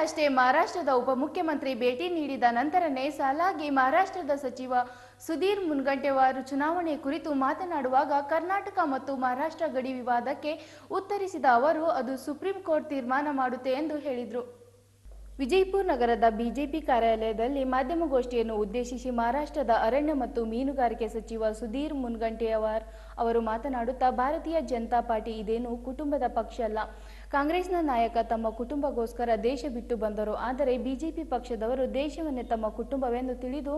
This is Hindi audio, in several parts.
ಅಷ್ಟೇ ಮಹಾರಾಷ್ಟ್ರದ ಉಪಮುಖ್ಯಮಂತ್ರಿ ಭೇಟಿ ನೀಡಿದ ನಂತರನೇ ಸಾಲಾಗಿ ಮಹಾರಾಷ್ಟ್ರದ ಸಚಿವ ಸುಧೀರ್ ಮುನಗಂಟಿವಾರ್ ಚುನಾವಣೆ ಕುರಿತು ಮಾತನಾಡುವಾಗ ಕರ್ನಾಟಕ ಮತ್ತು ಮಹಾರಾಷ್ಟ್ರ ಗಡಿ ವಿವಾದಕ್ಕೆ ಉತ್ತರಿಸಿದ ಅವರು ಅದು ಸುಪ್ರೀಂ ಕೋರ್ಟ್ ತೀರ್ಮಾನ ಮಾಡುತ್ತೆ ಎಂದು ಹೇಳಿದರು. ವಿಜಯಪುರ ನಗರದ ಬಿಜೆಪಿ ಕಾರ್ಯಾಲಯದಲ್ಲಿ ಮಾಧ್ಯಮಗೋಷ್ಠಿಯನ್ನು ಉದ್ದೇಶಿಸಿ ಮಹಾರಾಷ್ಟ್ರದ ಅರಣ್ಯ ಮತ್ತು ಮೀನುಗಾರಿಕೆ ಸಚಿವ ಸುಧೀರ್ ಮುನಗಂಟಿವಾರ್ ಅವರು ಮಾತನಾಡುತ್ತಾ, ಭಾರತೀಯ ಜನತಾ ಪಾರ್ಟಿ ಇದೇನು ಕುಟುಂಬದ ಪಕ್ಷ ಅಲ್ಲ. ಕಾಂಗ್ರೆಸ್ನ ನಾಯಕ ತಮ್ಮ ಕುಟುಂಬಕ್ಕೋಸ್ಕರ ದೇಶ ಬಿಟ್ಟು ಬಂದರು. ಆದರೆ ಬಿಜೆಪಿ ಪಕ್ಷದವರು ದೇಶವನ್ನೇ ತಮ್ಮ ಕುಟುಂಬವೆಂದು ತಿಳಿದು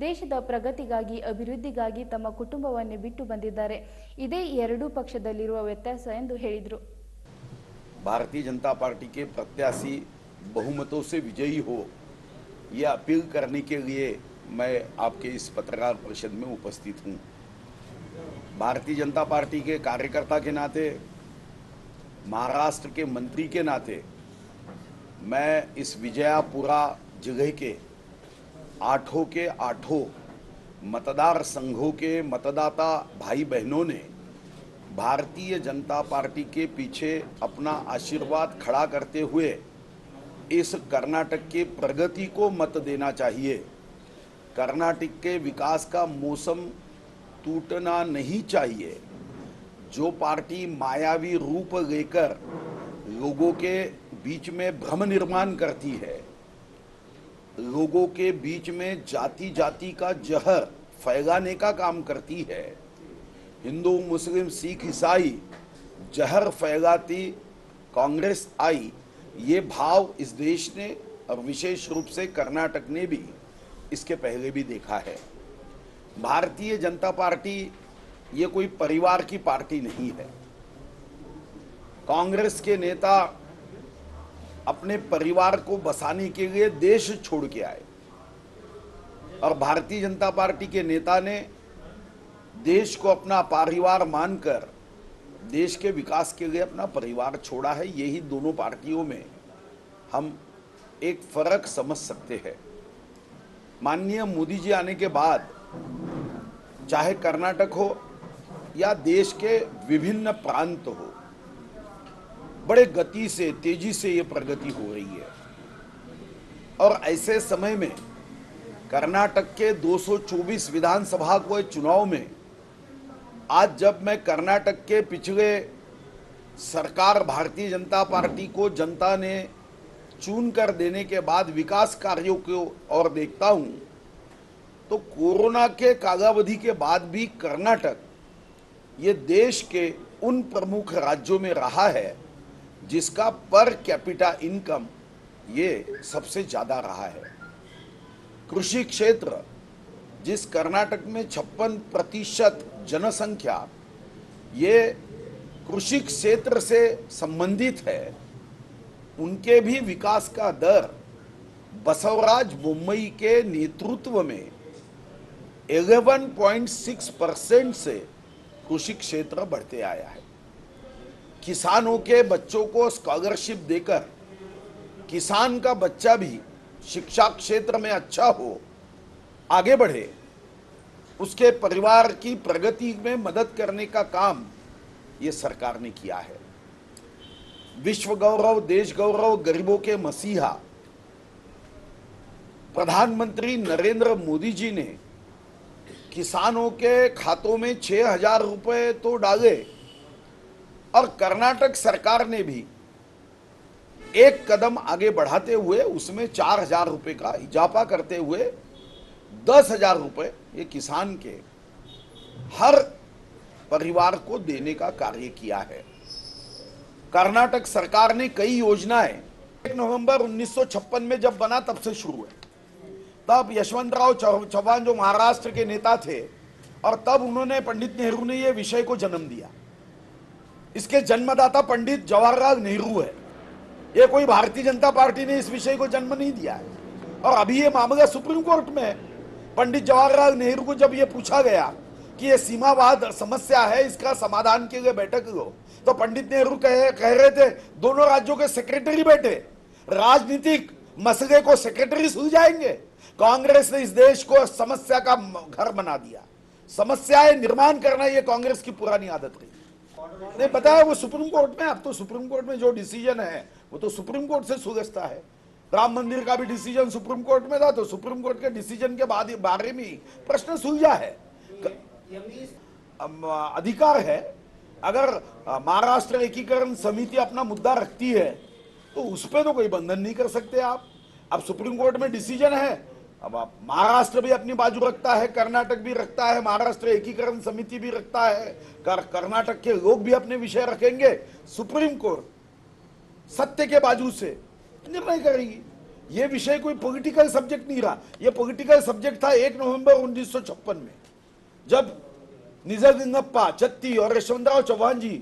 ದೇಶದ ಪ್ರಗತಿಗಾಗಿ ಅಭಿವೃದ್ಧಿಗಾಗಿ ತಮ್ಮ ಕುಟುಂಬವನ್ನೇ ಬಿಟ್ಟು ಬಂದಿದ್ದಾರೆ. ಇದೇ ಎರಡೂ ಪಕ್ಷದಲ್ಲಿರುವ ವ್ಯತ್ಯಾಸ ಎಂದು ಹೇಳಿದರು. भारतीय जनता पार्टी के प्रत्याशी बहुमतों से विजयी हो, यह अपील करने के लिए मैं आपके इस पत्रकार परिषद में उपस्थित हूँ. भारतीय जनता पार्टी के कार्यकर्ता के नाते, महाराष्ट्र के मंत्री के नाते मैं इस विजयपुरा जगह के आठों मतदार संघों के मतदाता भाई बहनों ने भारतीय जनता पार्टी के पीछे अपना आशीर्वाद खड़ा करते हुए इस कर्नाटक के प्रगति को मत देना चाहिए. कर्नाटक के विकास का मौसम टूटना नहीं चाहिए. जो पार्टी मायावी रूप लेकर लोगों के बीच में भ्रम निर्माण करती है, लोगों के बीच में जाति जाति का जहर फैलाने का काम करती है, हिंदू मुस्लिम सिख ईसाई जहर फैलाती कांग्रेस आई, ये भाव इस देश ने और विशेष रूप से कर्नाटक ने भी इसके पहले भी देखा है. भारतीय जनता पार्टी ये कोई परिवार की पार्टी नहीं है. कांग्रेस के नेता अपने परिवार को बसाने के लिए देश छोड़ के आए और भारतीय जनता पार्टी के नेता ने देश को अपना परिवार मानकर देश के विकास के लिए अपना परिवार छोड़ा है. यही दोनों पार्टियों में हम एक फर्क समझ सकते हैं. माननीय मोदी जी आने के बाद चाहे कर्नाटक हो या देश के विभिन्न प्रांत हो, बड़े गति से तेजी से ये प्रगति हो रही है. और ऐसे समय में कर्नाटक के 224 विधानसभा के चुनाव में आज जब मैं कर्नाटक के पिछले सरकार भारतीय जनता पार्टी को जनता ने चुन कर देने के बाद विकास कार्यों को और देखता हूं, तो कोरोना के कालावधि के बाद भी कर्नाटक ये देश के उन प्रमुख राज्यों में रहा है जिसका पर कैपिटा इनकम ये सबसे ज़्यादा रहा है. कृषि क्षेत्र जिस कर्नाटक में 56% जनसंख्या ये कृषि क्षेत्र से संबंधित है, उनके भी विकास का दर बसवराज बोम्मई के नेतृत्व में 11.6% से कृषि क्षेत्र बढ़ते आया है. किसानों के बच्चों को स्कॉलरशिप देकर किसान का बच्चा भी शिक्षा क्षेत्र में अच्छा हो, आगे बढ़े, उसके परिवार की प्रगति में मदद करने का काम ये सरकार ने किया है. विश्व गौरव, देश गौरव, गरीबों के मसीहा प्रधानमंत्री नरेंद्र मोदी जी ने किसानों के खातों में 6,000 रुपए तो डाले और कर्नाटक सरकार ने भी एक कदम आगे बढ़ाते हुए उसमें 4,000 रुपए का इजाफा करते हुए 10,000 रुपए ये किसान के हर परिवार को देने का कार्य किया है. कर्नाटक सरकार ने कई योजनाएं 1 नवंबर 1956 में जब बना तब से शुरू है. तब यशवंतराव चौहान जो महाराष्ट्र के नेता थे और तब उन्होंने पंडित नेहरू ने ये विषय को जन्म दिया. इसके जन्मदाता पंडित जवाहरलाल नेहरू है. ये कोई भारतीय जनता पार्टी ने इस विषय को जन्म नहीं दिया है. और अभी ये मामला सुप्रीम कोर्ट में है. पंडित जवाहरलाल नेहरू को जब ये पूछा गया कि ये सीमावाद समस्या है, इसका समाधान के लिए बैठक लो, तो पंडित नेहरू कह रहे थे दोनों राज्यों के सेक्रेटरी बैठे, राजनीतिक मसले को सेक्रेटरी सुलझाएंगे. कांग्रेस ने इस देश को समस्या का घर बना दिया. समस्याएं निर्माण करना ये कांग्रेस की पुरानी आदत रही. नहीं बताया वो सुप्रीम कोर्ट में, अब तो सुप्रीम कोर्ट में जो डिसीजन है वो तो सुप्रीम कोर्ट से सुलझता है. राम मंदिर का भी डिसीजन सुप्रीम कोर्ट में था, तो सुप्रीम कोर्ट के डिसीजन के बारे में प्रश्न सुलझा है। अधिकार है, अगर महाराष्ट्र एकीकरण समिति अपना मुद्दा रखती है तो उस पर तो कोई बंधन नहीं कर सकते आप। अब सुप्रीम कोर्ट में डिसीजन है, अब महाराष्ट्र भी अपनी बाजू रखता है, कर्नाटक भी रखता है, महाराष्ट्र एकीकरण समिति भी रखता है, कर्नाटक के लोग भी अपने विषय रखेंगे। सुप्रीम कोर्ट सत्य के बाजू से निर्णय करेगी। यह विषय कोई पॉलिटिकल सब्जेक्ट नहीं रहा। यह पॉलिटिकल सब्जेक्ट था 1 नवंबर 1956 में, जब निजर लिंगप्पा, चत्ती और यशवंतराव चौहान जी